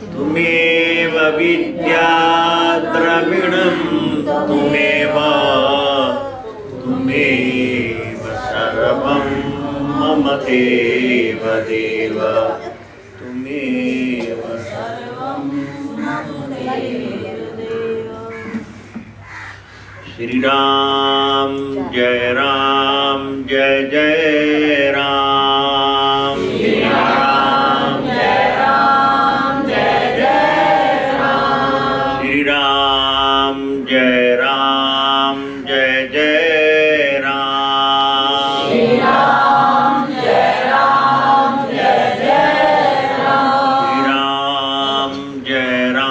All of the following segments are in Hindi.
तुमेव विद्या द्रविणं तुमेव सर्वं मम देव देव तुमेव सर्वं मम देव देव। श्री राम जय जय राम। श्री राम जय जय राम। श्री राम जय जय राम। श्री राम जय जय राम। श्री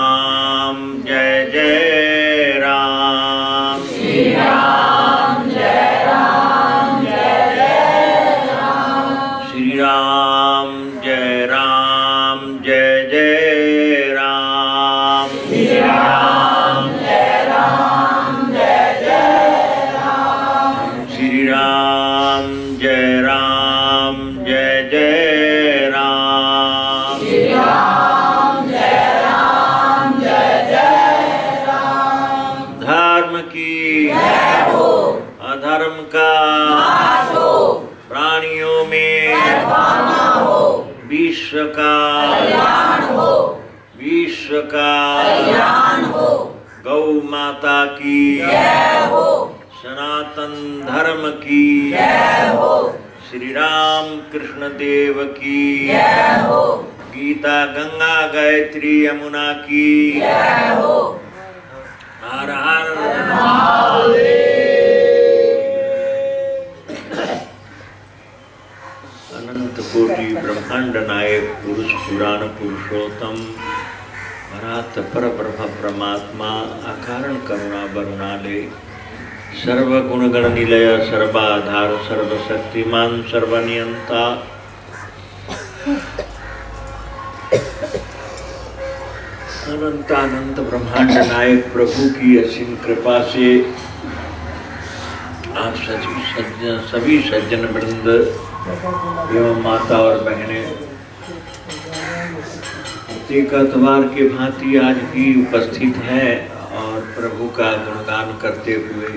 राम जय जय राम। श्री राम जय जय राम। श्री राम जय जय राम। श्री राम जय जय राम। श्री राम जय जय राम। श्री राम जय जय राम। धर्म की जय हो, अधर्म का नाश हो, प्राणियों में सद्भावना हो, विश्व का कल्याण हो, विश्व का कल्याण हो। गौ माता की जय हो, सनातन धर्म की जय हो। श्री राम कृष्ण देव की जय हो। गीता गंगा गायत्री यमुना की जय हो। हर हर अनंत कोटि ब्रह्मांड नायक पुरुष पुराण पुरुषोत्तम भरात पर ब्रह्म परमात्मा अकारण करुणा बरुणाले सर्वगुण गण निलय सर्वाधार सर्वशक्तिमान सर्वनियंता अनंत ब्रह्मांड नायक प्रभु की असीम कृपा से आप सभी सज्जन वृंद एवं माता और बहनें प्रत्येक अतवार के भांति आज भी उपस्थित हैं और प्रभु का गुणगान करते हुए,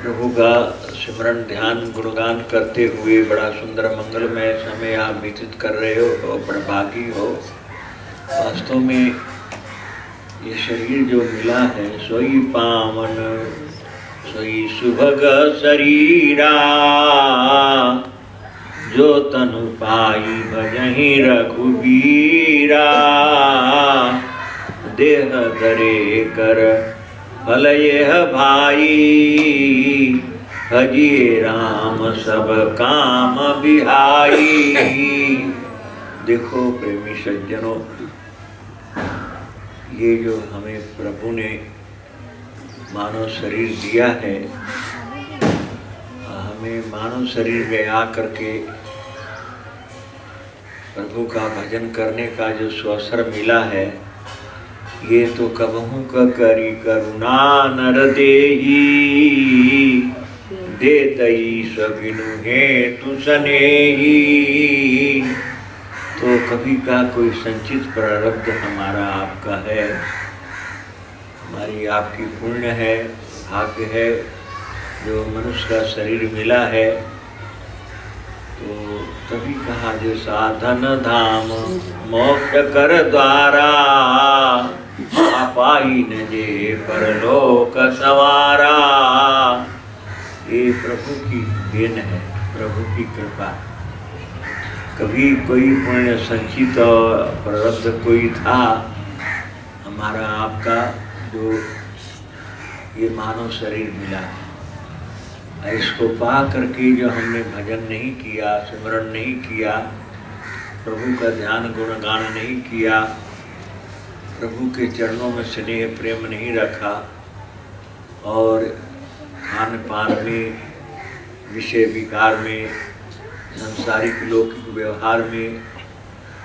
प्रभु का सिमरन ध्यान गुणगान करते हुए बड़ा सुंदर मंगलमय समय आप व्यतीत कर रहे हो और बड़भागी हो। वास्तव में ये शरीर जो मिला है सोई पावन सोई सुभग शरीरा, जो तनु पाई भजहि रघुबीरा। देह धरे कर फल यह भाई, भजिए राम सब काम बिहाई। देखो प्रेमी सज्जनों, ये जो हमें प्रभु ने मानव शरीर दिया है, हमें मानव शरीर में आकर के प्रभु का भजन करने का जो अवसर मिला है, ये तो कबहू का करी करुणा नर देही, देतई सबिनु हेतु सनेही। तो कभी का कोई संचित प्रारब्ध हमारा आपका है, हमारी आपकी पुण्य है, भाग्य है जो मनुष्य का शरीर मिला है। तो तभी कहा जो साधन धाम मोक्ष कर द्वारा, पाई न जे परलोक सवारा। ये प्रभु की देन है, प्रभु की कृपा। कभी कोई पुण्य संचित और प्रारब्ध कोई था हमारा आपका, जो ये मानव शरीर मिला, इसको पा करके जो हमने भजन नहीं किया, सिमरन नहीं किया, प्रभु का ध्यान गुणगान नहीं किया, प्रभु के चरणों में स्नेह प्रेम नहीं रखा और खान पान में, विषय विकार में, सांसारिक लौकिक व्यवहार में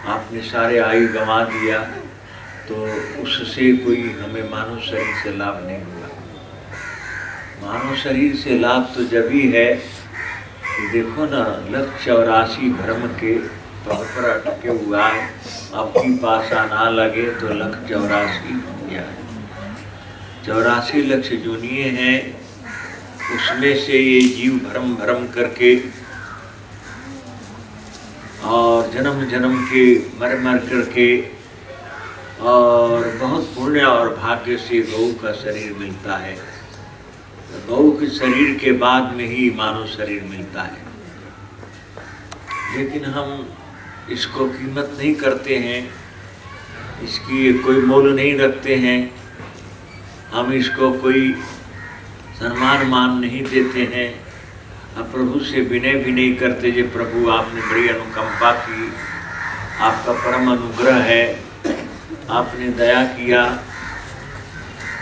आपने सारे आयु गंवा दिया, तो उससे कोई हमें मानव शरीर से लाभ नहीं हुआ। मानव शरीर से लाभ तो जब ही है कि देखो ना, 184 भ्रम के पग पर अटके हुआ है, आपकी पासा ना लगे तो लख 84 दुनिया है। 84 लक्ष दुनिया हैं, उसमें से ये जीव भरम भरम करके और जन्म जन्म के मर मर करके और बहुत पुण्य और भाग्य से गौ का शरीर मिलता है। गौ के शरीर के बाद में ही मानव शरीर मिलता है, लेकिन हम इसको कीमत नहीं करते हैं, इसकी कोई मोल नहीं रखते हैं, हम इसको कोई सम्मान मान नहीं देते हैं। अब प्रभु से विनय भी नहीं करते जे प्रभु आपने बड़ी अनुकंपा की, आपका परम अनुग्रह है, आपने दया किया,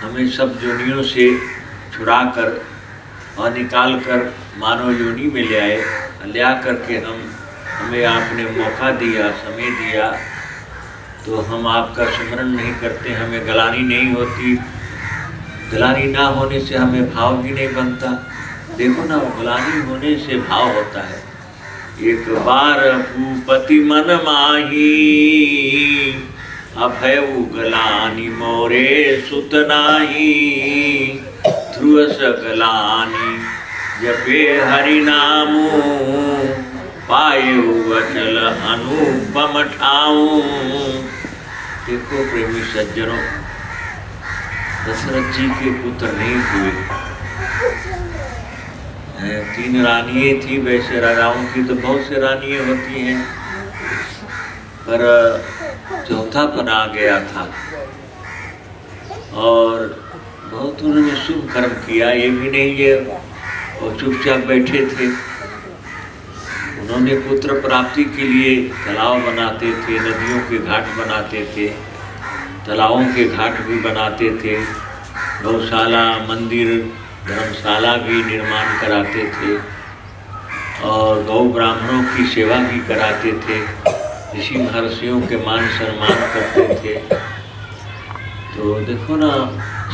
हमें सब योनियों से छुड़ा कर और निकाल कर मानव योनि में ले आए, ले आ करके हमें आपने मौका दिया, समय दिया, तो हम आपका स्मरण नहीं करते, हमें गलानी नहीं होती। गलानी ना होने से हमें भाव भी नहीं बनता। देखो ना, गलानी होने से भाव होता है। एक बार भूपति मन माही, अभय गलानी मोरे सुत नाही, ध्रुव गलानी जपे हरि नामू, पायु अचल अनुपम ठाऊं। देखो प्रेमी सज्जनों, दशरथ जी के पुत्र नहीं हुए, 3 रानियाँ थी। वैसे राजाओं की तो बहुत से रानियाँ होती हैं, पर चौथापन आ गया था और बहुत उन्होंने शुभ कर्म किया। ये भी नहीं ये और चुपचाप बैठे थे, उन्होंने पुत्र प्राप्ति के लिए तालाब बनाते थे, नदियों के घाट बनाते थे, तालाबों के घाट भी बनाते थे, गौशाला, मंदिर, धर्मशाला भी निर्माण कराते थे और गौ ब्राह्मणों की सेवा भी कराते थे, ऋषि महर्षियों के मान सम्मान करते थे। तो देखो ना,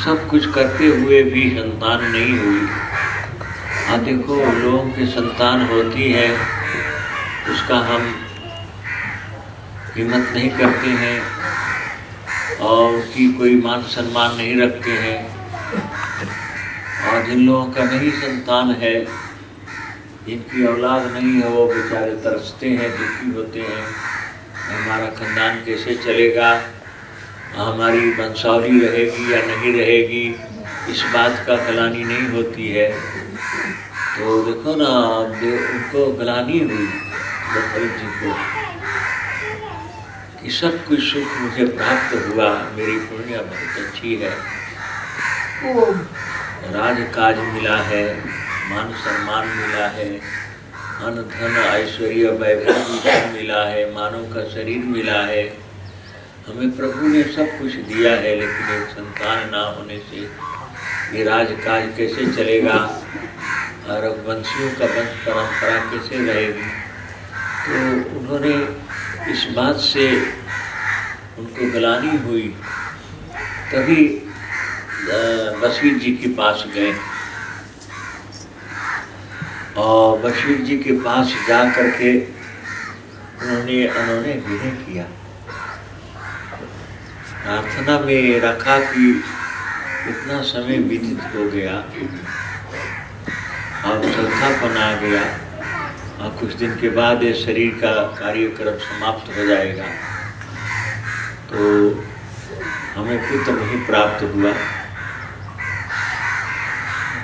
सब कुछ करते हुए भी संतान नहीं हुई। देखो लोगों की संतान होती है, उसका हम कीमत नहीं करते हैं और उसकी कोई मान सम्मान नहीं रखते हैं। और जिन लोगों का नहीं संतान है, जिनकी औलाद नहीं है, वो बेचारे तरसते हैं, दुखी होते हैं, हमारा खानदान कैसे चलेगा, हमारी वंशावली रहेगी या नहीं रहेगी, इस बात का गलानी नहीं होती है। तो देखो ना, उनको गलानी हुई दशरथ जी को कि सब कुछ सुख मुझे प्राप्त हुआ, मेरी पुण्य बहुत अच्छी है, राजकाज मिला है, मान सम्मान मिला है, अन्न धन ऐश्वर्य वैभव भी मिला है, मानव का शरीर मिला है, हमें प्रभु ने सब कुछ दिया है। लेकिन एक संतान ना होने से ये राजकाज कैसे चलेगा और वंशियों का वंश परंपरा कैसे रहेगी। तो उन्होंने इस बात से उनको गलानी हुई, तभी बशीर जी के पास गए और बशीर जी के पास जा करके उन्होंने विनय किया, प्रार्थना में रखा कि इतना समय व्यतीत हो गया, अब चौथापन आ गया और कुछ दिन के बाद ये शरीर का कार्यक्रम समाप्त हो जाएगा, तो हमें पुत्र नहीं प्राप्त हुआ।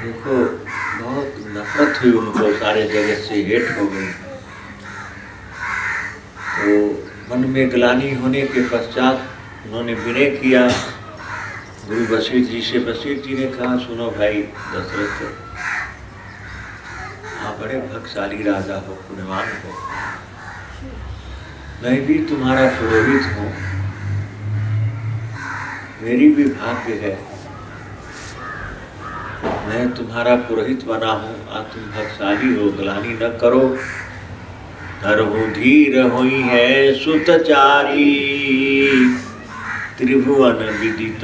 देखो बहुत नफरत हुई उनको, सारे जगत से हेट हो गई। तो मन में ग्लानि होने के पश्चात उन्होंने विनय किया गुरु बशीर जी से। बशीर जी ने कहा, सुनो भाई दशरथ, आप बड़े भक्तशाली राजा हो, पुण्यवान हो, मैं भी तुम्हारा पुरोहित हूँ, मेरी भी भाग्य है, मैं तुम्हारा पुरोहित बना हूँ, आज तुम भक्तशाली हो, ग्लानि न करो। धरहु धीर हुई है सुतचारी, त्रिभुवन विदित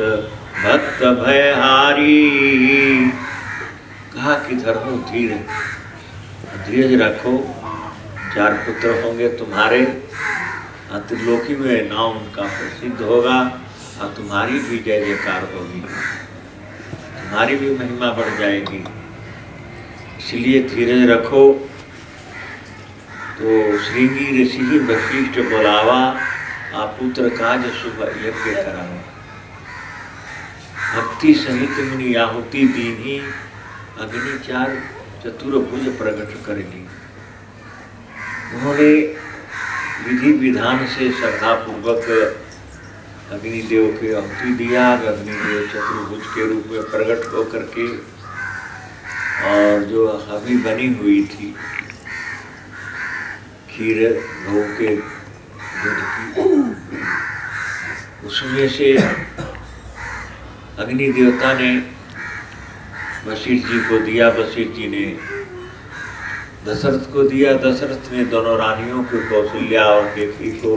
भक्त भयहारी। कहा कि धरहु धीर, धीरज रखो, 4 पुत्र होंगे तुम्हारे, त्रिलोकी में नाम उनका प्रसिद्ध होगा और तुम्हारी भी जय जयकार होगी, तुम्हारी भी महिमा बढ़ जाएगी। इसलिए धीरज रखो। तो श्रृंगी ऋषि वशिष्ठ बोलावा, आप पुत्र काज शुभ यज्ञ करावा। भक्ति सहित मुनि आहुति दीनी, अग्नि 4 चतुर्भुज प्रकट करेगी। उन्होंने विधि विधान से श्रद्धा पूर्वक अग्निदेव के आहुति दिया। अग्निदेव चतुर्भुज के रूप में प्रकट होकर के, और जो हवी बनी हुई थी खीर गौ के दूध की, उसमें से अग्नि देवता ने वशिष्ठ जी को दिया, वशिष्ठ जी ने दशरथ को दिया, दशरथ ने दोनों रानियों को, कौशल्या और केकई को,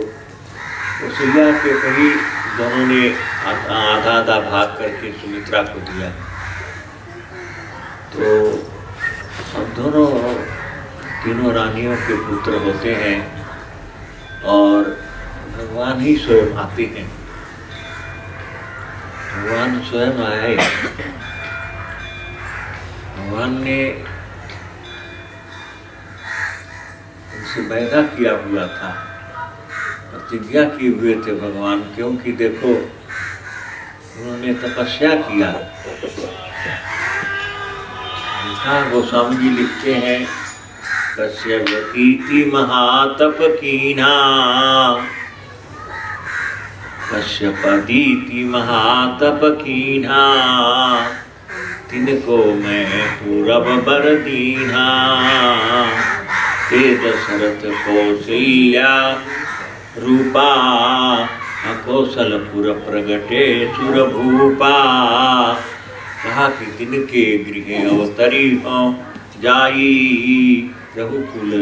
कौशल्या के कहीं दोनों ने आधा आधा भाग करके सुमित्रा को दिया। तो हम दोनों तीनों रानियों के पुत्र होते हैं और भगवान ही स्वयं आते हैं। भगवान स्वयं आए। भगवान ने उनसे वायदा किया हुआ था, प्रतिज्ञा किए हुए थे भगवान, क्योंकि देखो उन्होंने तपस्या किया। गोस्वामी जी लिखते हैं, कश्यप इति महातप कीन्हा, कश्यपदीति महातप कीन्हा, तिनको मैं पूरब बर दीन्हा। ते दशरथ कौशल्या रूपा, अकौशलपुर प्रगटे सुरभूपा। कहा कि तिनके गृह अवतरी हो जाई, रघुकुल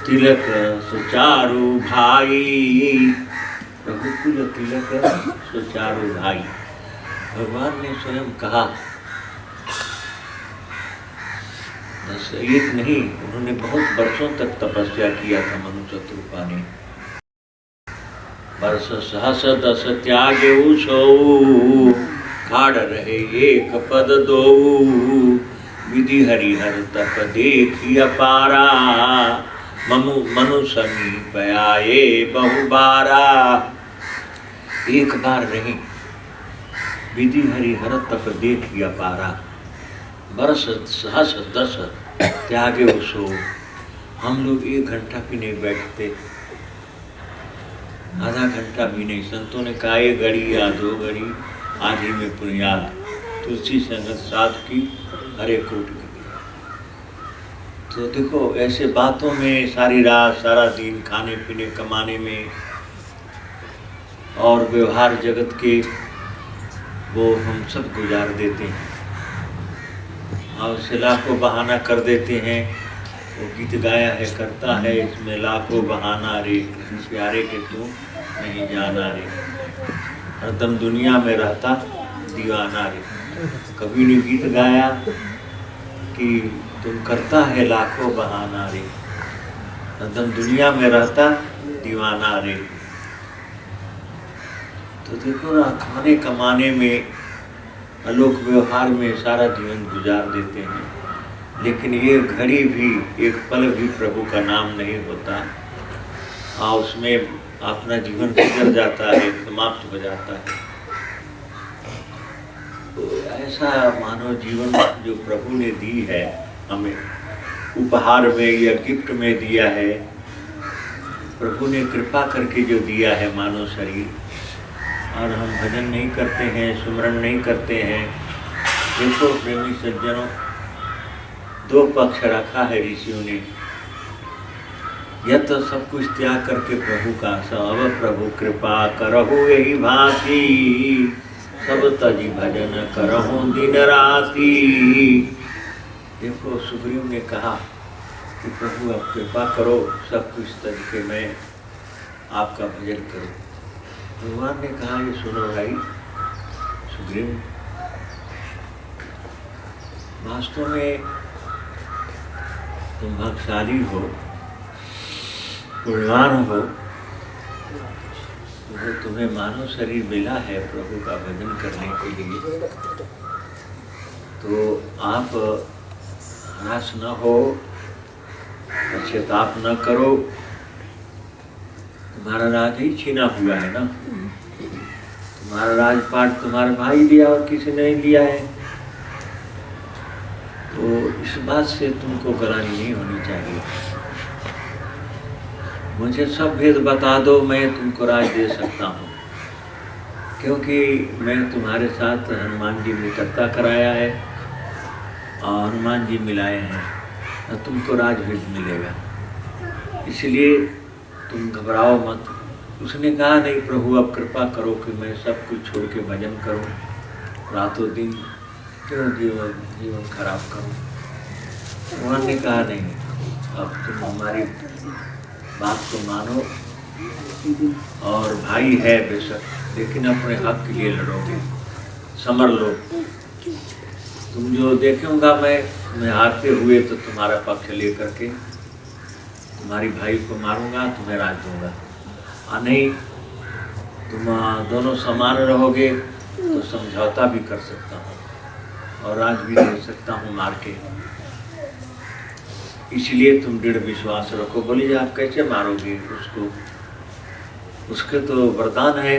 तिलक सुचारु भाई। रघुकुल तिलक सुचारु भाई, भगवान ने स्वयं कहा। बस एक नहीं, उन्होंने बहुत वर्षों तक तपस्या किया था मनु शत्रुपा ने। वर्ष सहस 10 त्यागे सो, खाड़ रहे एक पद दो। विधि हरिहर तप देखी अपारा, मनु समीप आए बहुबारा। एक बार नहीं, विधि हरिहर तप देखी अपारा। वर्ष सहस 10 त्यागे सो। हम लोग 1 घंटा भी नहीं बैठते, आधा घंटा भी नहीं। संतों ने कहा 1 घड़ी या 2 घड़ी आधी में पुण्याद, तुलसी संगत साध की हरे कोटि की। तो देखो ऐसे बातों में सारी रात सारा दिन, खाने पीने कमाने में और व्यवहार जगत के, वो हम सब गुजार देते हैं और उसे लाखों बहाना कर देते हैं। वो गीत गाया है, करता है इसमें लाखों बहाना रे, किसी प्यारे के तू नहीं जाना रे। हरदम दुनिया में रहता दीवाना रे। कभी ने गीत गाया कि तुम करता है लाखों बहाना रे, हरदम दुनिया में रहता दीवाना रे। तो देखो ना, खाने कमाने में, अलोक व्यवहार में सारा जीवन गुजार देते हैं, लेकिन ये घड़ी भी, एक पल भी प्रभु का नाम नहीं होता और उसमें अपना जीवन गुजर जाता है, समाप्त हो जाता है। तो ऐसा मानव जीवन जो प्रभु ने दी है हमें, उपहार में या गिफ्ट में दिया है, प्रभु ने कृपा करके जो दिया है मानव शरीर, और हम भजन नहीं करते हैं, सुमरण नहीं करते हैं। देखो प्रेमी सज्जनों, 2 पक्ष रखा है ऋषियों ने। यह तो सब कुछ त्याग करके प्रभु का, सब प्रभु कृपा करहु यही भांति, सब तजी भजन करहु दिन राति। देखो सुग्रीव ने कहा कि प्रभु आप कृपा करो, सब कुछ तज के मैं आपका भजन करूं। भगवान ने कहा ये सुनो भाई सुग्रीव, वास्तव में तुम भाग्यशाली हो पुण्यवान हो, वो तुम्हें मानव शरीर मिला है प्रभु का भजन करने के लिए, तो आप हरास न हो, पश्चाताप न करो। तुम्हारा राज ही छीना हुआ है ना, तुम्हारा राजपाट तुम्हारा भाई लिया और किसी ने लिया है, तो इस बात से तुमको ग्लानि नहीं होनी चाहिए। मुझे सब भेद बता दो, मैं तुमको राज दे सकता हूँ, क्योंकि मैं तुम्हारे साथ हनुमान जी मित्रता कराया है और हनुमान जी मिलाए हैं, तो तुमको राज भी मिलेगा, इसलिए तुम घबराओ मत। उसने कहा नहीं प्रभु अब कृपा करो कि मैं सब कुछ छोड़ के भजन करूं, रातों दिन क्यों जीवन खराब करूं। भगवान ने कहा नहीं, अब तुम हमारी बात को मानो, और भाई है बेशक, लेकिन अपने हक के लिए लड़ोगे, समर लो। तुम जो देखूंगा मैं हारते हुए तो तुम्हारा पक्ष लेकर के तुम्हारी भाई को मारूंगा, तुम्हें राज दूंगा। नहीं, तुम दोनों समान रहोगे तो समझौता भी कर सकता हूँ और राज भी दे सकता हूँ मार के, इसलिए तुम दृढ़ विश्वास रखो। बोलिए आप कैसे मारोगे उसको? उसके तो वरदान है,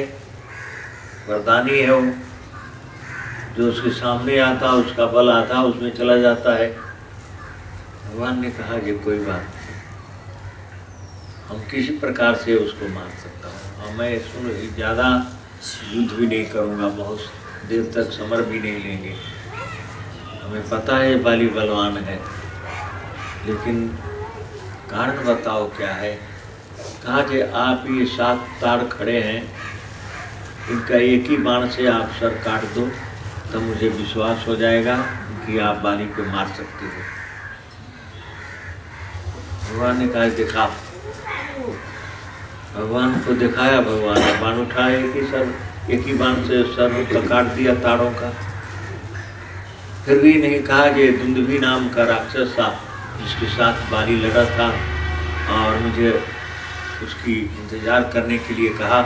वरदानी है वो, जो उसके सामने आता उसका बल आता उसमें चला जाता है। भगवान ने कहा ये कोई बात नहीं, हम किसी प्रकार से उसको मार सकता हूँ, और मैं सुन ज़्यादा युद्ध भी नहीं करूँगा, बहुत देर तक समर भी नहीं लेंगे। हमें पता है बाली बलवान है, लेकिन कारण बताओ क्या है। कहा कि आप ये 7 ताड़ खड़े हैं, इनका एक ही बाण से आप सर काट दो, तब मुझे विश्वास हो जाएगा कि आप बाली को मार सकते हो। भगवान ने कहा दिखा, भगवान को दिखाया, भगवान ने बाण उठाया, एक ही बाण से सर काट दिया ताड़ों का। फिर भी नहीं कहा कि दुंदुभी नाम का राक्षस था जिसके साथ बाली लड़ा था, और मुझे उसकी इंतजार करने के लिए कहा,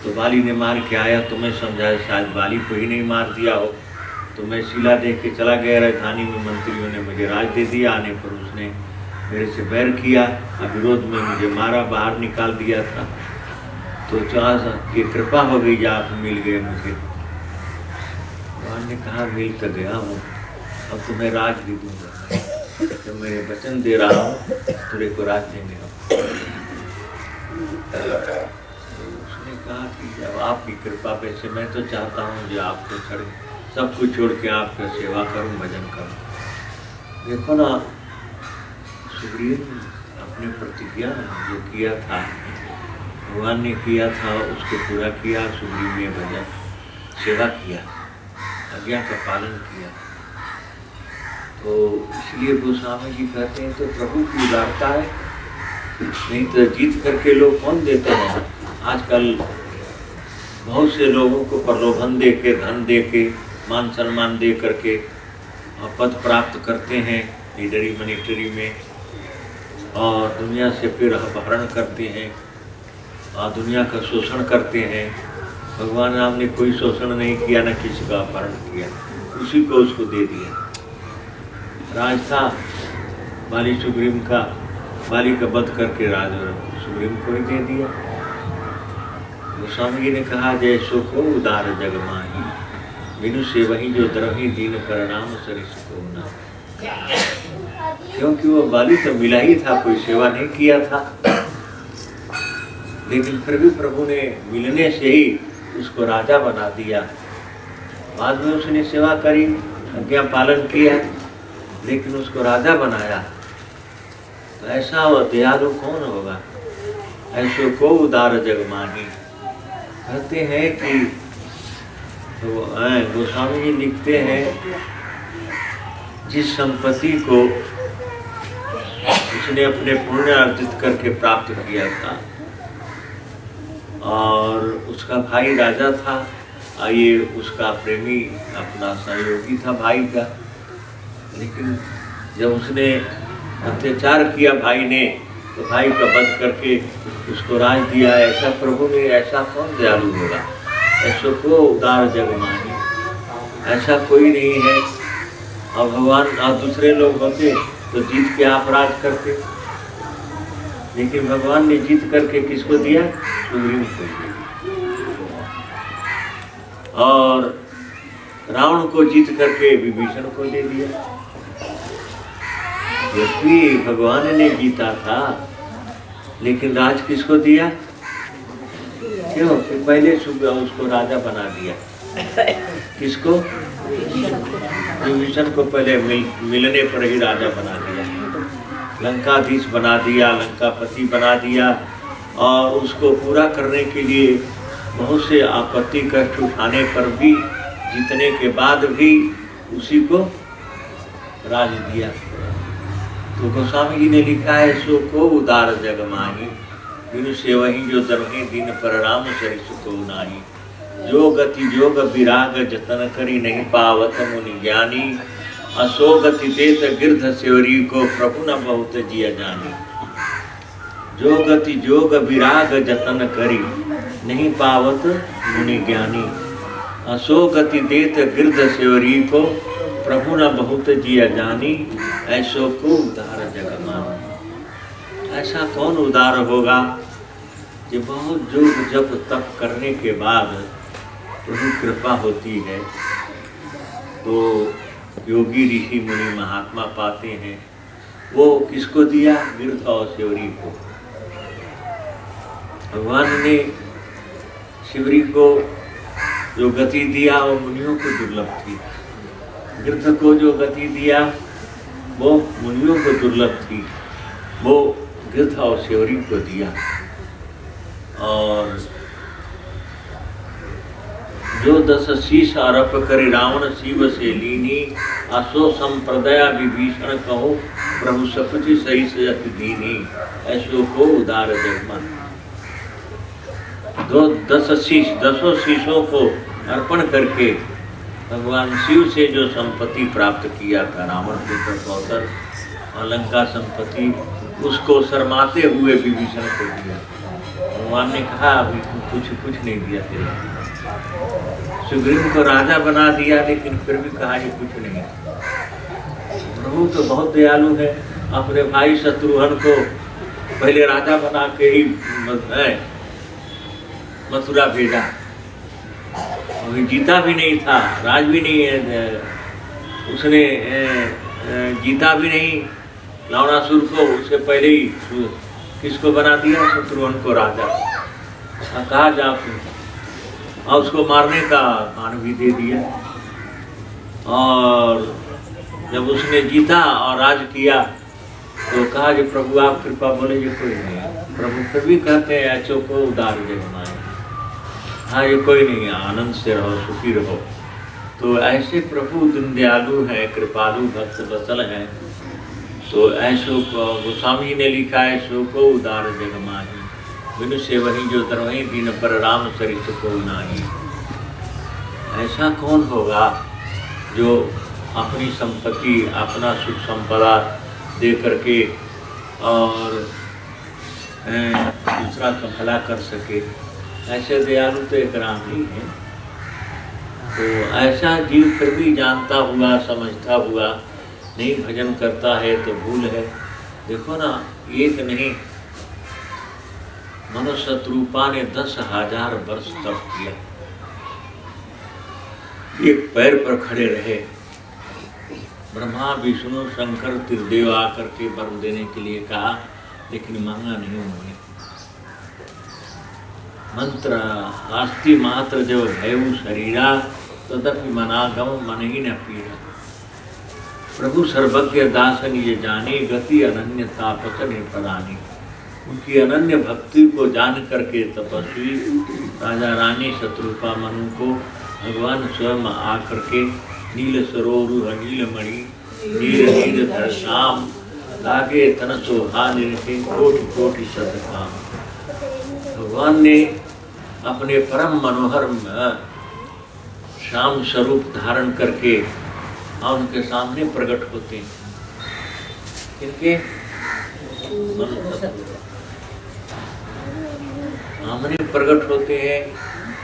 तो बाली ने मार के आया, तो मैं समझाया शायद बाली को ही नहीं मार दिया हो, तो मैं शिला दे के चला गया। राजधानी में मंत्रियों ने मुझे राज दे दिया, आने पर उसने मेरे से बैर किया, विरोध में मुझे मारा, बाहर निकाल दिया था। तो चाह ये कृपा हो गई जो आप मिल गए मुझे। भगवान ने कहा मिल कर गया हूँ, अब तुम्हें राज भी दूंगा, तो मैं वचन दे रहा हूँ तुझे को राज देंगे। उसने कहा कि जब आपकी कृपा पे से मैं तो चाहता हूँ जो आपको छोड़ सब कुछ छोड़ के आपका सेवा करूँ, भजन करूँ। देखो ना, सुग्रीव अपने प्रतिज्ञा जो किया था, भगवान ने किया था, उसको पूरा किया। सुग्रीव ने भजन सेवा किया, आज्ञा का पालन किया। तो इसलिए गोस्वामी जी कहते हैं तो प्रभु की उदारता है, नहीं तो जीत करके लोग कौन देते हैं। आजकल बहुत से लोगों को प्रलोभन दे के, धन दे के, मान सम्मान दे करके पद प्राप्त करते हैं लीडरी मिनिस्ट्री में, और दुनिया से फिर अपहरण करते हैं और दुनिया का शोषण करते हैं। भगवान राम ने कोई शोषण नहीं किया, न किसी का अपहरण किया, उसी को उसको दे दिया। राज था बाली सुग्रीव का, बाली का वध करके राज सुग्रीव को ही दे दिया। गोस्वामी जी ने कहा जय सुख उदार जग माही, बिनु से वही जो द्रवी दीन परिणाम सरिस को ना। क्योंकि वो बाली तो मिला ही था, कोई सेवा नहीं किया था, लेकिन फिर भी प्रभु ने मिलने से ही उसको राजा बना दिया। बाद में उसने सेवा करी, आज्ञा पालन किया, लेकिन उसको राजा बनाया। तो ऐसा दयालु कौन होगा, ऐसो को उदार जग माही। कहते हैं कि तो गोस्वामी जी लिखते हैं, जिस संपत्ति को उसने अपने पुण्य अर्जित करके प्राप्त किया था, और उसका भाई राजा था, ये उसका प्रेमी अपना सहयोगी था भाई का, लेकिन जब उसने अत्याचार किया भाई ने, तो भाई का वध करके उसको राज दिया। ऐसा प्रभु ने, ऐसा कौन दयालु होगा, ऐसो को उदार जग माही, ऐसा कोई नहीं है। और भगवान और दूसरे लोग होते तो जीत के अपराध करते, लेकिन भगवान ने जीत करके किसको दिया? सुग्रीव को दिया। और रावण को जीत करके विभीषण को दे दिया। जबकि भगवान ने जीता था, लेकिन राज किसको दिया? क्यों? कि पहले उसको राजा बना दिया। किसको? विभीषण को पहले मिलने पर ही राजा बना दिया, लंकाधीश बना दिया, लंकापति बना दिया। और उसको पूरा करने के लिए बहुत से आपत्ति कष्ट उठाने पर भी, जीतने के बाद भी उसी को राज दिया। तो गोस्वामी जी ने लिखा है, सो को उदार जग माही, बिनु से वही जो दरही दिन पर राम सरिस को नाही। जो गति जोग विराग जतन करी, नहीं पावत मुनि ज्ञानी। असो गति देत गिरध सेवरी को, प्रभु न बहुत जिया जानी। जो गति जोग विराग जतन करी, नहीं पावत मुनि ज्ञानी। असो गति देत गिरध सेवरी को, प्रभु न बहुत जिया जानी। ऐसो को उदार जग माही। ऐसा कौन उदार होगा कि बहुत जोग जप तप करने के बाद प्रभु कृपा होती है तो योगी ऋषि मुनि महात्मा पाते हैं। वो किसको दिया? गिरध और सेवरी को। भगवान ने सेवरी को जो गति दिया वो मुनियों को दुर्लभ थी, गिरध को जो गति दिया वो मुनियों को दुर्लभ थी, वो गिरध और सेवरी को दिया। और जो 10 शीश आरोप करे, रावण शिव से लीनी। असो संप्रदया विभीषण कहो, प्रभु सकुच सही से अति दीनी। ऐसो को उदार जगमान। 10 शीश, 10 शीशों को अर्पण करके भगवान शिव से जो संपत्ति प्राप्त किया था, रावण के प्रपोतर और लंका संपत्ति, उसको शर्माते हुए विभीषण को दिया। भगवान ने कहा, अभी कुछ नहीं दिया तेरे। सुग्रीव को राजा बना दिया, लेकिन फिर भी कहा ये कुछ नहीं। प्रभु तो बहुत दयालु है, अपने भाई शत्रुघ्न को पहले राजा बना के ही मथुरा भेजा। अभी जीता भी नहीं था, राज भी नहीं, उसने जीता भी नहीं रावणासुर को। उससे पहले ही किसको बना दिया? शत्रुघ्न को राजा। कहा जा, और उसको मारने का मान भी दे दिया। और जब उसने जीता और राज किया तो कहा कि प्रभु आप कृपा, बोले ये कोई नहीं। प्रभु फिर भी कहते हैं, ऐसो को उदार जग माही। हाँ, ये कोई नहीं, आनंद से रहो, सुखी रहो। तो ऐसे प्रभु दीनदयालु हैं, कृपालु भक्त वत्सल हैं। तो ऐसो गोस्वामी ने लिखा है, ऐसो को उदार जग माही, बिनु से वही जो दरवही दिन पर राम सरिस को नाही। ऐसा कौन होगा जो अपनी संपत्ति, अपना सुख संपदा दे करके और दूसरा का भला कर सके? ऐसे दयालु तो एक राम ही है। तो ऐसा जीव फिर भी जानता हुआ, समझता हुआ नहीं भजन करता है तो भूल है। देखो ना, एक नहीं, मनुष्य शत्रुपा ने 10,000 वर्ष तप किया, एक पैर पर खड़े रहे। ब्रह्मा विष्णु शंकर त्रिदेव आकर के वर देने के लिए कहा, लेकिन मांगा नहीं उन्होंने। मंत्र आस्ति मात्र जब भयउ शरीरा, तदपि मनागम मन ही न पीरा। प्रभु सर्वज्ञ दासन ये जाने, गति अनन्य तापस निपदानी। उनकी अनन्य भक्ति को जान करके तपस्वी राजा रानी शत्रुपा मनु को भगवान स्वयं आकर के नील सरोवर नील मणि नील नील धर श्याम लागे तन सोहा निरखे कोटि कोटि सदकाम। भगवान ने अपने परम मनोहर श्याम स्वरूप धारण करके उनके सामने प्रकट होते हैं। इनके हमने प्रकट होते हैं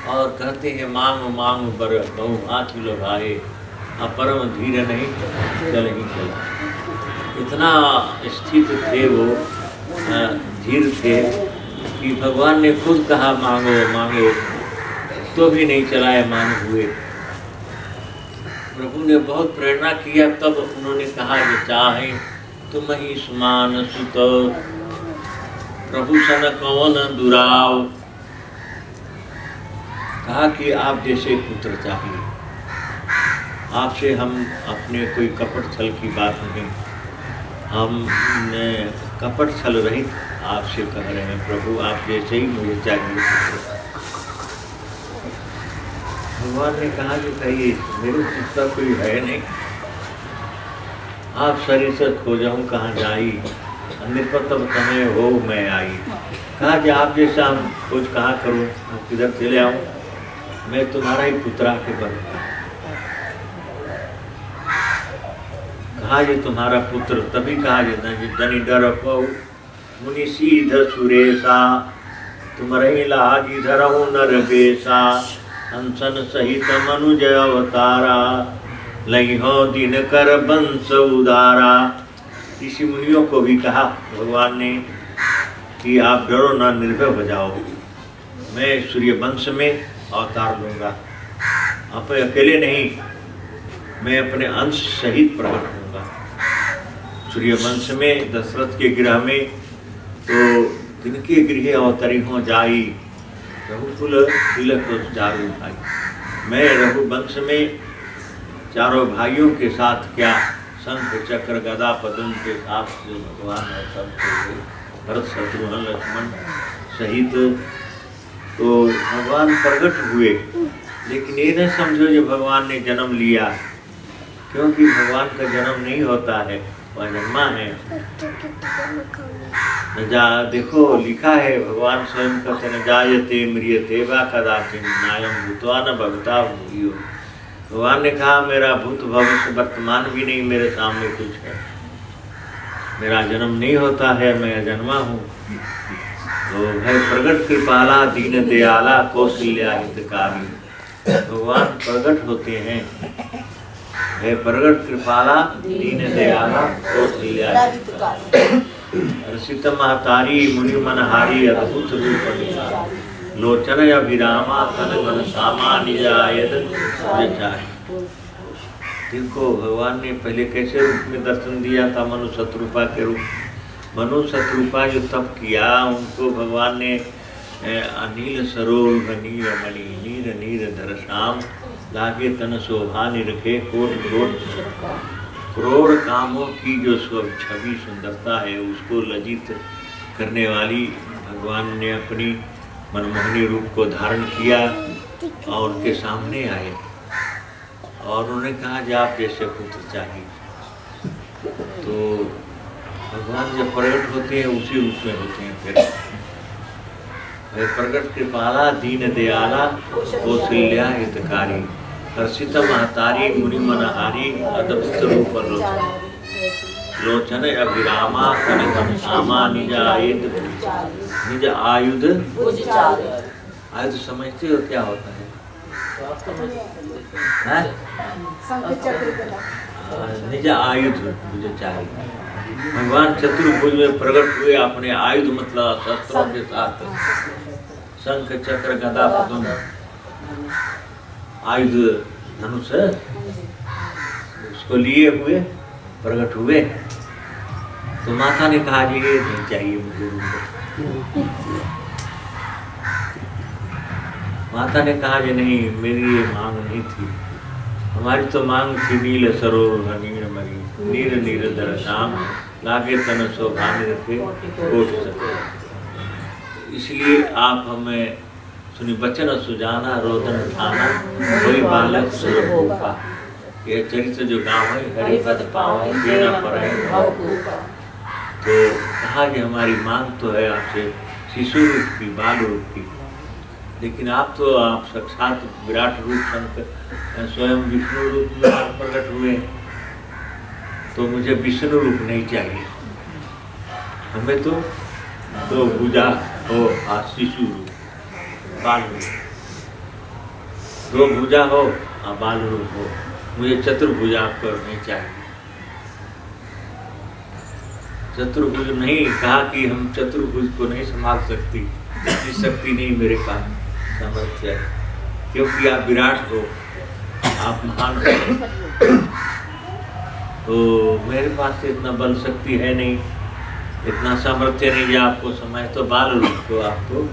और कहते हैं मांग मांग बर बहु हाथ लगाए, परम धीर नहीं चल ही चला। इतना स्थित थे वो, धीर थे कि भगवान ने खुद कहा मांगो मांगो, तो भी नहीं चलाए, मान हुए। प्रभु ने बहुत प्रेरणा किया, तब उन्होंने कहा कि चाहे तुम ही समान सुत, प्रभु सन कौन दुराव। कहा कि आप जैसे पुत्र चाहिए। आपसे हम अपने कोई कपट छल की बात नहीं, हम कपट छल रहित आपसे कह रहे हैं, प्रभु आप जैसे ही मुझे चाहिए। भगवान ने कहा कि कहिए, मेरे पुत्र कोई है नहीं, आप शरीर से खोजाऊँ कहाँ जाई, निर्पत समय हो मैं आई। कहा कि आप जैसा हम खोज कहाँ करूँ, किधर चले आऊँ, मैं तुम्हारा ही पुत्रा के बनूंगा। कहा ये तुम्हारा पुत्र, तभी कहा जाता है जनि डर पऊ मुनि सीध सुरेशा, तुम रही लागी धरहु नर बेसा, हंसन सहित मनुज अवतारा, लइहो दिन कर बंस उदारा। ऋषि मुनियों को भी कहा भगवान ने कि आप डरो ना, निर्भय हो जाओ, मैं सूर्य वंश में अवतार लूँगा, आप अकेले नहीं, मैं अपने अंश सहित प्रकट होऊंगा। सूर्य वंश में दशरथ के गृह में तो तिनके गृह अवतरी हो जाई, रघुकुल तिलक चारू भाई। मैं रघुवंश में चारों भाइयों के साथ क्या, शंख चक्र गदा पद्म के साथ जो भगवान है सब भरत शत्रुघ्न लक्ष्मण सहित तो भगवान प्रकट हुए। लेकिन ये न समझो जो भगवान ने जन्म लिया, क्योंकि भगवान का जन्म नहीं होता है, वह जन्मा है। देखो लिखा है, भगवान स्वयं कहते न जायते म्रियते वा कदाचिन नायम भूत्वा न भविता भूयो। भगवान ने कहा मेरा भूत भविष्य वर्तमान भी नहीं मेरे सामने कुछ है, मेरा जन्म नहीं होता है, मैं अजन्मा हूँ। तो है प्रगट कृपाला दीन दयाला कौशल्या हितकारी। भगवान प्रगट होते हैं, है प्रगट कृपाला दीन दयाला कौशल्या हितकारी। रसित महतारी मुनि मनहारी अद्भुत रूप लोचन अभिरामा तन मन सामा निजायद। देखो भगवान ने पहले कैसे रूप में दर्शन दिया था, मनु शत्रुपा के रूप। मनु शत्रुपा जो तप किया, उनको भगवान ने अनिल सरोल नीर मणि नीर नीर धर श्याम, लागे तन शोभा निरखे कोट करोड़ कामों की जो छवि सुंदरता है, उसको लज्जित करने वाली भगवान ने अपनी मनमोहनी रूप को धारण किया और उनके सामने आए और उन्होंने कहा कि आप जैसे पुत्र चाहिए। तो भगवान जब प्रकट होते हैं उसी रूप में होते हैं। फिर प्रकट कृपाला दीन दयाला कौशल्या हितकारी, हर्षित महतारी मुनि मनहारी अद्भुत रूप लोचन अभिरामा कनकम श्यामा निज आयुध। आयुध समझते हो क्या होता है? निज आयुध मुझे चाहिए। भगवान चतुर्भुज में प्रकट हुए, अपने आयुध मतलब शस्त्रों के साथ, शंख चक्र गदा पद्म आयुध धनुष उसको लिए हुए प्रकट हुए। तो माता ने कहा जी ये नहीं चाहिए मुझे। माता ने कहा जी नहीं, मेरी ये मांग नहीं थी, हमारी तो मांग थी नील सरोवर नीर मरी नीर नीर दर श्याम, लागे तन शोभा निरखे कोट सके। इसलिए आप हमें सुनी बचन सुजाना रोदन ठाना, कोई बालक सुरभूपा। ये चरित्र जो गाँव है हरिपद पाओ देना पड़े। तो कहा कि हमारी मांग तो है आपसे शिशु रूप की, बाल रूप की, लेकिन आप तो आप साक्षात विराट रूप शंकर स्वयं विष्णु रूप में आप प्रकट हुए, तो मुझे विष्णु रूप नहीं चाहिए। हमें तो दो भुजा हो शिशु रूप, बाल रूप, दो भुजा हो बाल रूप हो। मुझे चतुर्भुजा आपको नहीं चाहिए। चतुर्भुज नहीं कहा कि हम चतुर्भुज को नहीं संभाल सकती, इतनी शक्ति नहीं मेरे पास, सामर्थ्य है, क्योंकि आप विराट हो, आप महान हो। तो मेरे पास इतना बल शक्ति है नहीं, इतना सामर्थ्य नहीं जो आपको समय तो बाल रूप को आपको,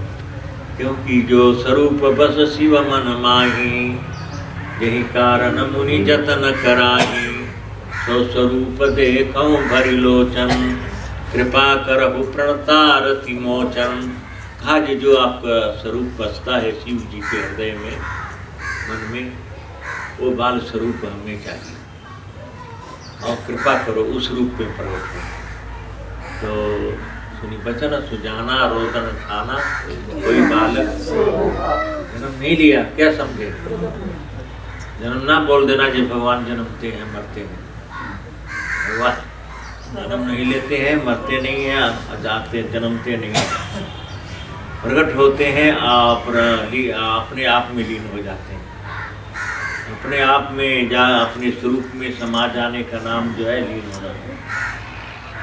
क्योंकि जो स्वरूप बस शिव मन माही, यही कारण मुनि जतन कराही, सो स्वरूप देखऊं भरि लोचन, कृपा करहु प्रणतारति मोचन। कहा जो आपका स्वरूप बसता है शिव जी के हृदय में, मन में, वो बाल स्वरूप हमें चाहिए और कृपा करो उस रूप में प्रकट हो। तो सुनी बचन सुजाना रोदन खाना, कोई बालक जन्म नहीं लिया, क्या समझे? जन्म ना बोल देना जो भगवान जन्मते हैं मरते हैं। भगवान जन्म नहीं लेते हैं, मरते नहीं हैं, जाते जन्मते नहीं हैं, प्रकट होते हैं, अपने आप में लीन हो जाते हैं, अपने आप में अपने स्वरूप में समा जाने का नाम जो है लीन होना है।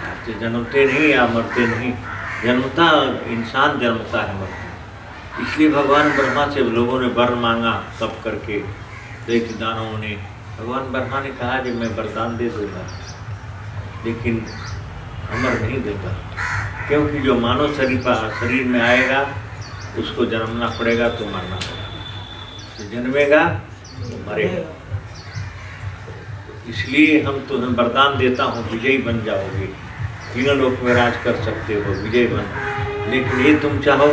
आपसे जन्मते नहीं या मरते नहीं, जन्मता इंसान जन्मता है, मरता। इसलिए भगवान ब्रह्मा से लोगों ने वर मांगा तप करके, दैत्य दानवों ने। भगवान ब्रह्मा ने कहा कि मैं वरदान दे दूंगा, लेकिन अमर नहीं देगा, क्योंकि जो मानव शरीर में आएगा उसको जन्मना पड़ेगा तो मरना पड़ेगा, तो जन्मेगा तो मरेगा। इसलिए हम तुम्हें वरदान देता हूँ, विजयी बन जाओगे, तीनों लोक में राज कर सकते हो, विजय बन। लेकिन ये तुम चाहो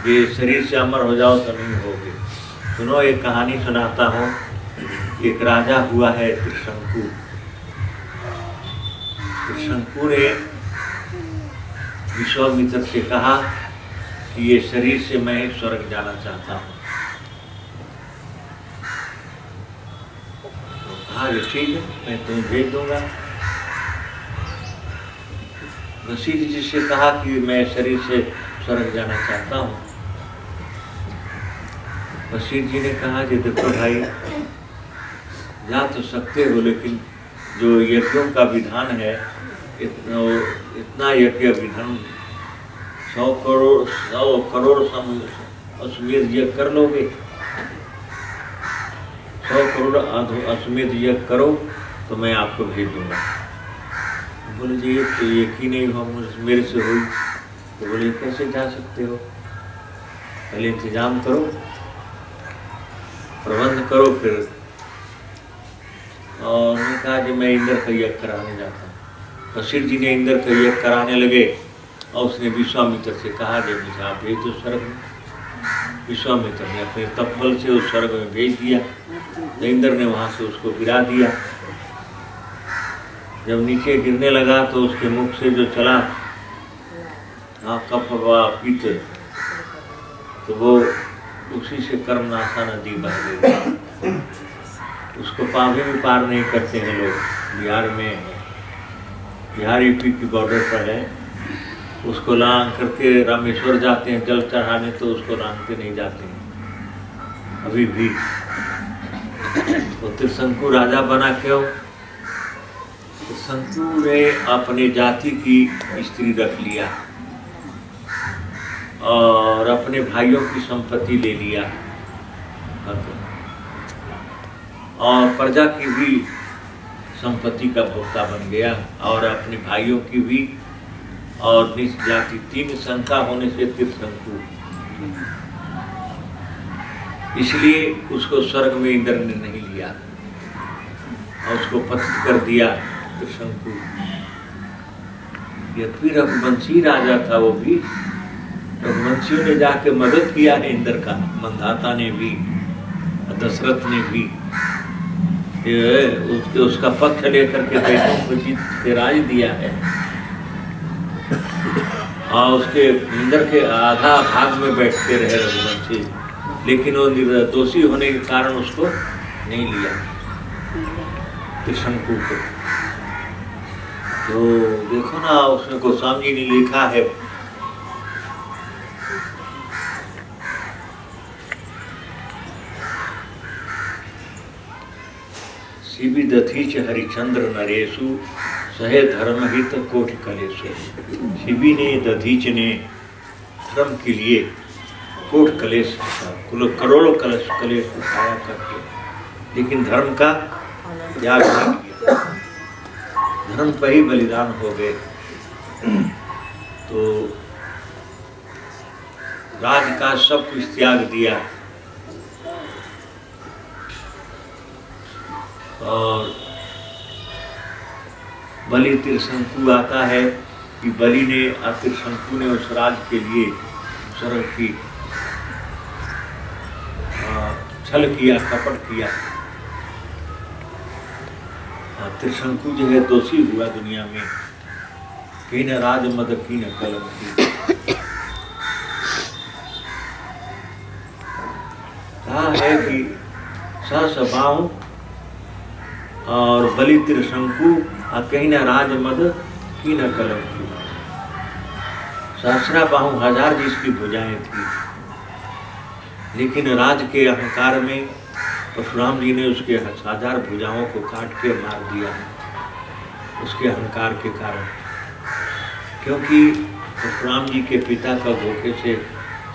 ये शरीर से अमर हो जाओ तो नहीं होगे। सुनो एक कहानी सुनाता हूँ। एक राजा हुआ है त्रिशंकु। त्रिशंकु ने विश्वामित्र से कहा कि ये शरीर से मैं स्वर्ग जाना चाहता हूँ। तो कहा ठीक है, मैं तुम्हें भेज दूंगा। वशिष्ठ जी से कहा कि मैं शरीर से स्वर्ग जाना चाहता हूँ। वशिष्ठ जी ने कहा कि देखो भाई, जा तो सकते हो, लेकिन जो यज्ञों का विधान है, इतना यज्ञ विधान 100 करोड़ अश्वमेध यज्ञ कर लोगे? 100 करोड़ अश्वमेध यज्ञ करो तो मैं आपको भेज दूंगा। बोले जी तो यकीन नहीं हो मेरे से हुई। तो बोले कैसे जा सकते हो, पहले इंतजाम करो, प्रबंध करो फिर। और उन्होंने कहा कि मैं इंद्र का यज्ञ कराने जाता हूँ। वशिष्ठ जी ने इंद्र का यज्ञ कराने लगे और उसने विश्वामित्र से कहा कि मुझे आप भेज दो स्वर्ग में। विश्वामित्र ने अपने तपबल से उस स्वर्ग में भेज दिया। तो इंद्र ने वहाँ से उसको गिरा दिया। जब नीचे गिरने लगा तो उसके मुख से जो चला कफ व पित्त, तो वो उसी से कर्मनाशा नदी बह गई। उसको पावे भी पार नहीं करते हैं लोग। बिहार में, बिहार यूपी की बॉर्डर पर है, उसको लांग करके रामेश्वर जाते हैं जल चढ़ाने, तो उसको लांगते नहीं जाते हैं अभी भी। तो त्रिशंकु राजा बना क्यों? त्रिशंकु ने अपने जाति की स्त्री रख लिया और अपने भाइयों की संपत्ति ले लिया और प्रजा की भी संपत्ति का भोक्ता बन गया और अपने भाइयों की भी, और निज जाति 3 संख्या होने से त्रिशंकु। इसलिए उसको स्वर्ग में इंद्र ने नहीं लिया और उसको पतित कर दिया त्रिशंकु। यद्यपि रघुवंशी राजा था, वो भी रघुवंशियों ने जाके मदद किया है इंद्र का, मंधाता ने भी, दशरथ ने भी, उसका पक्ष लेकर के बेटों को जीत के राज दिया है। और उसके इंद्र के आधा भाग में बैठते रहे रघुवंशी, लेकिन वो निर्दोषी होने के कारण उसको नहीं लिया त्रिशंकु को। तो देखो ना, उसमें गोस्वामी जी ने लिखा है, शिवि दधीच हरिचंद्र नरेशु सहे धर्म हित कोटि कलेशु। शिवि ने, दधीच ने धर्म के लिए कोट कलेश, करोड़ों कलेश उठाया करके, लेकिन धर्म का त्याग नहीं किया, धर्म पर ही बलिदान हो गए। तो राज का सब कुछ त्याग दिया। और बलि त्रिशंकु आता है कि बलि ने, त्रिशंकु ने उस राज के लिए सर्व की छल किया, कपट किया। त्रिशंकु जो है दोषी हुआ दुनिया में, की न राज मद की न कलम की। कहा है कि ससभाओं और बलि त्रिशंकु कहीं न राज मद की न कलम की। सहस्रा बाहु हजार जिसकी भुजाएं थी, लेकिन राज के अहंकार में परशुराम जी ने उसके हजार भुजाओं को काट के मार दिया, उसके अहंकार के कारण। क्योंकि परशुराम जी के पिता का धोखे से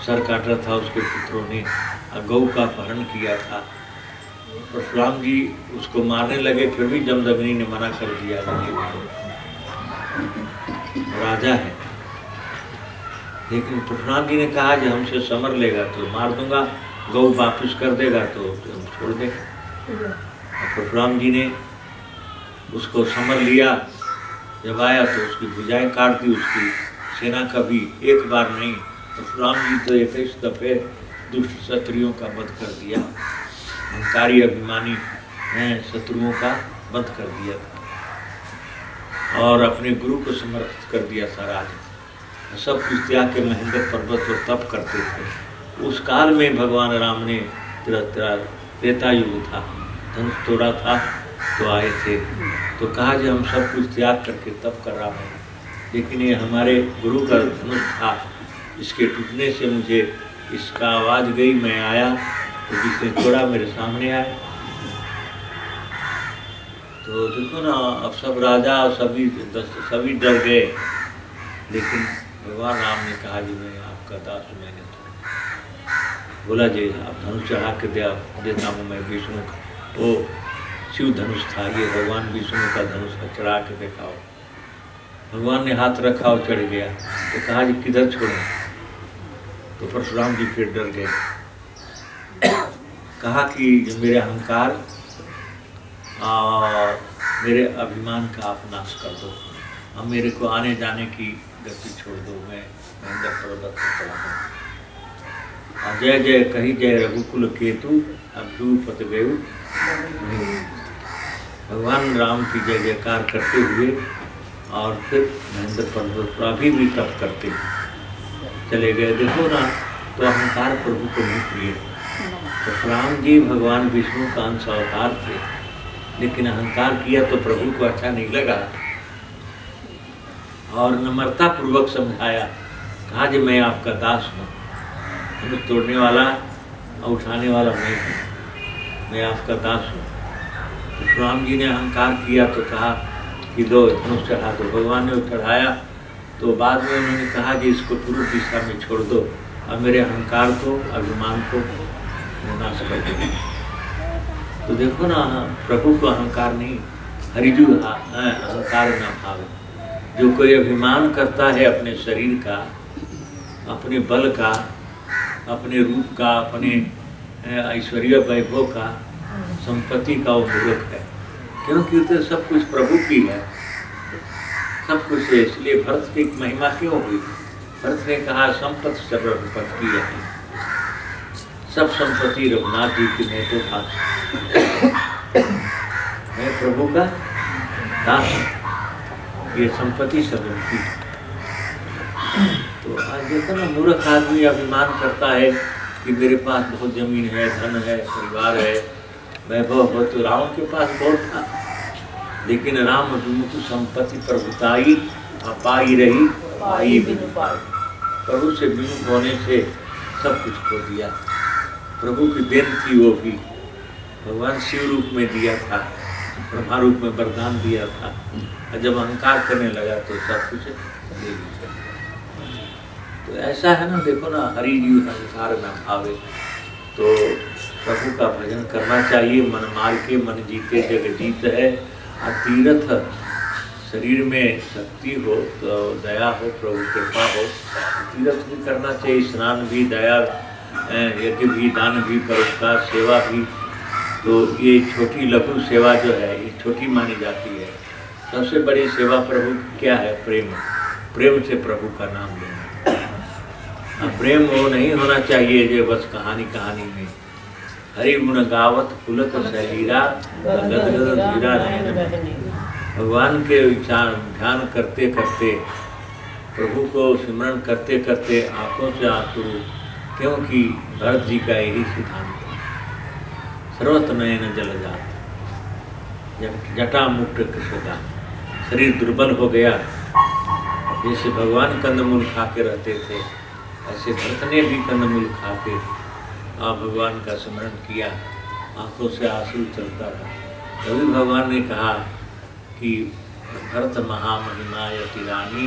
सर काटा था उसके पुत्रों ने, गौ का अपहरण किया था। परशुराम जी उसको मारने लगे, फिर भी जमदग्नि ने मना कर दिया, राजा है। लेकिन परशुराम जी ने कहा कि हमसे समर लेगा तो मार दूंगा, गौ वापस कर देगा तो हम छोड़ देंगे। परशुराम जी ने उसको समर लिया, जब आया तो उसकी भुजाएं काट दी, उसकी सेना का भी एक बार नहीं, परशुराम जी तो 21 दफे दुष्ट क्षत्रियों का वध कर दिया, अहंकारी अभिमानी शत्रुओं का वध कर दिया था और अपने गुरु को समर्पित कर दिया था। राज सब कुछ त्याग के महेंद्र पर्वत पर तप करते थे। उस काल में भगवान राम ने त्रेता युग था, धनुष तोड़ा था तो आए थे, तो कहा कि हम सब कुछ त्याग करके तप कर रहा हूँ, लेकिन ये हमारे गुरु का धनुष था, इसके टूटने से मुझे इसका आवाज़ गई, मैं आया तो जिसने तोड़ा मेरे सामने आए। तो देखो ना, अब सब राजा सभी डर गए, लेकिन भगवान राम ने कहा जी मैं आपका दास हूँ, मैंने तो बोला जी आप धनुष चढ़ा के देता हूँ मैं विष्णु का। वो शिव धनुष था, ये भगवान विष्णु का धनुष है, चढ़ा के दिखाओ। भगवान ने हाथ रखा और चढ़ गया, तो कहा जी किधर छोड़ें, तो परशुराम जी फिर डर गए। कहा कि मेरे अहंकार और मेरे अभिमान का आप नाश कर दो, अब मेरे को आने जाने की गति छोड़ दो, मैं महेंद्र पर्वत पर चला हूँ। जय जय कही जय रघुकुल केतु अभ्युपत गयु। भगवान राम की जय जयकार करते हुए और फिर महेंद्र पर्वत पर अभी भी तप करते चले गए। देखो ना, तो अहंकार प्रभु को नहीं प्रिय। तो राम जी भगवान विष्णु का अंश अवतार थे, लेकिन अहंकार किया तो प्रभु को अच्छा नहीं लगा और नम्रता पूर्वक समझाया, कहा जी मैं आपका दास हूँ, धनुष तोड़ने वाला और उठाने वाला मैं हूँ, मैं आपका दास हूँ। तो राम जी ने अहंकार किया तो कहा कि दो धनुष चढ़ा दो। भगवान ने चढ़ाया तो बाद में उन्होंने कहा कि इसको पूर्व दिशा में छोड़ दो, अब मेरे अहंकार को अभिमान को नाश कर दो। तो देखो ना, प्रभु को अहंकार नहीं, हरिजु अहंकार न भावे। जो कोई अभिमान करता है अपने शरीर का, अपने बल का, अपने रूप का, अपने ऐश्वर्य वैभव का, संपत्ति का, वो मूर्ख है, क्योंकि तो सब कुछ प्रभु की है, सब कुछ है। इसलिए भरत की महिमा क्यों हुई? भरत ने कहा संपत्ति सब रघुपत की है, सब संपत्ति रघुनाथ जी की, मैं तो दास, मैं प्रभु का दास, ये संपत्ति सब उनकी। तो आज देखो ना, मूर्ख आदमी अभिमान करता है कि मेरे पास बहुत जमीन है, धन है, परिवार है, वैभव हो। तो रावण के पास बहुत था, लेकिन राम विमुख संपत्ति प्रभुताई अपाई रही पाई बिनु पाई। प्रभु से विमुख होने से सब कुछ खो दिया। प्रभु की देन थी वो भी, भगवान शिव रूप में दिया था, ब्रह्मा रूप में वरदान दिया था, और जब अहंकार करने लगा तो सब कुछ ले लिया। तो ऐसा है ना, देखो ना, हरि जीव संसार में भावे। तो प्रभु का भजन करना चाहिए, मन मार के मन जीते जग जीत है। और तीर्थ शरीर में शक्ति हो तो दया हो, प्रभु कृपा हो, तीर्थ भी करना चाहिए, स्नान भी, दया, यज्ञ भी, दान भी, परोपकार, सेवा भी। तो ये छोटी लघु सेवा जो है ये छोटी मानी जाती है। सबसे बड़ी सेवा प्रभु क्या है? प्रेम। प्रेम से प्रभु का नाम लेना। प्रेम वो नहीं होना चाहिए जो बस कहानी कहानी में। हरि गुण गावत पुलक शरीरा गद गद धीरा नयन। भगवान के ध्यान करते करते, प्रभु को सिमरन करते करते आंखों से आंसू, क्योंकि भरत जी का यही सिद्धांत था, सर्वत नयन जल जात जटा मुक्त कृष्णा। शरीर दुर्बल हो गया, जैसे भगवान कंदमूल खा के रहते थे ऐसे भरत ने भी कंदमूल खा के भगवान का स्मरण किया, आंखों से आंसू चलता रहा। तभी भगवान ने कहा कि भरत महामहिमा यति रानी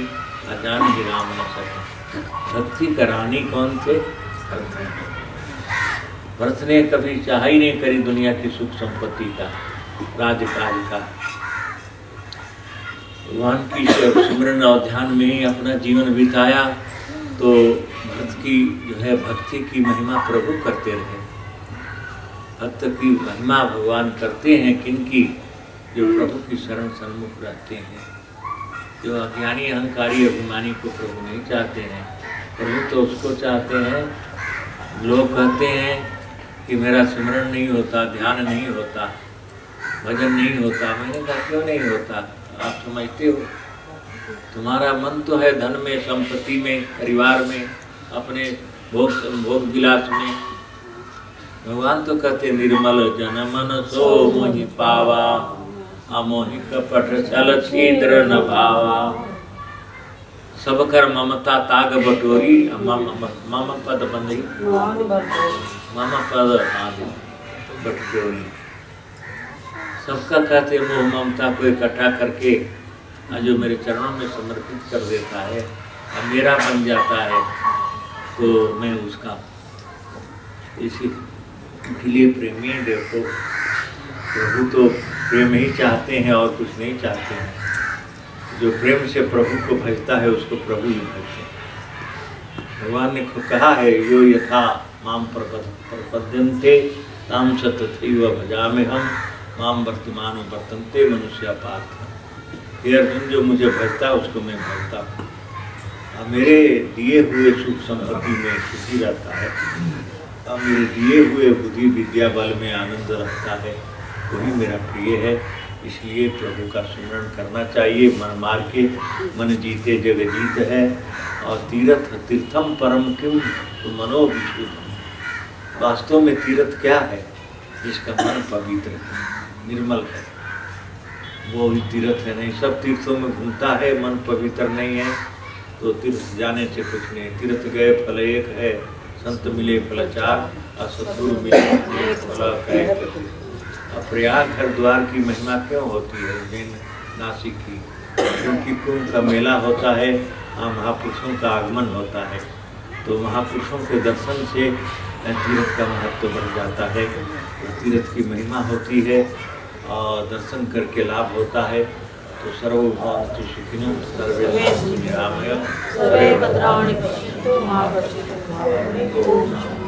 अजान ही राम न सके। भक्ति का रानी कौन थे? भरत ने कभी चाह ही नहीं करी दुनिया की सुख संपत्ति का, राजकाज का। भगवान की सिमरन और ध्यान में ही अपना जीवन बिताया। तो भक्त की जो है भक्ति की महिमा प्रभु करते रहे। भक्त की महिमा भगवान करते हैं किनकी? जो प्रभु की शरण सन्मुख रहते हैं। जो अज्ञानी अहंकारी अभिमानी को प्रभु नहीं चाहते हैं, प्रभु तो उसको चाहते हैं। लोग कहते हैं कि मेरा सिमरन नहीं होता, ध्यान नहीं होता, भजन नहीं होता। मैंने कहा क्यों नहीं होता? आप समझते हो, तुम्हारा मन तो है धन में, संपत्ति में, परिवार में, अपने भोग विलास में। भगवान तो कहते निर्मल जन मन सो मोहि पावा, अमोहि कपट छल छिद्र न भावा। सब कर ममता ताग बटोरी, मम पद बंधई मम पद बटोरी। सबका कहते मोह ममता को इकट्ठा करके जो मेरे चरणों में समर्पित कर देता है और मेरा बन जाता है, तो मैं उसका इसीलिए प्रेमी है। देखो प्रभु तो प्रेम ही चाहते हैं और कुछ नहीं चाहते हैं। जो प्रेम से प्रभु को भजता है उसको प्रभु ही भजते हैं। भगवान ने खुद कहा है, यो यथा माम प्रपद्यन्ते ताम सतथैव भजामि हम, माम वर्तमान वर्तन्ते मनुष्य पार्थ। ये अर्जुन जो मुझे भजता है उसको मैं भजता हूँ, और मेरे दिए हुए सुख संपत्ति में खुशी रहता है, और मेरे दिए हुए बुद्धि विद्या बल में आनंद रहता है, वही मेरा प्रिय है। इसलिए प्रभु का स्मरण करना चाहिए। मन मार के मन जीते जग जीत है। और तीर्थ तीर्थम परम क्यों तो मनो विशुद्ध। वास्तव में तीर्थ क्या है? जिसका मन पवित्र है, निर्मल है, वो भी तीर्थ है। नहीं सब तीर्थों में घूमता है, मन पवित्र नहीं है तो तीर्थ जाने से कुछ नहीं। तीर्थ गए फल एक है, संत मिले फल चार, और सद्गुरु मिले फल कई। अब प्रयाग हरिद्वार की महिमा क्यों होती है? उज्जैन नासिक की, क्योंकि कुंभ का मेला होता है, महापुरुषों का आगमन होता है। तो महापुरुषों के दर्शन से तीर्थ का महत्व बढ़ जाता है। तीर्थ की महिमा होती है और दर्शन करके लाभ होता है। तो सर्वभौमस्तु सुखिनः सर्वे सन्तु निरामया सर्वे भद्राणि पश्यन्तु मा कश्चित् दुःखभाग् भवेत्।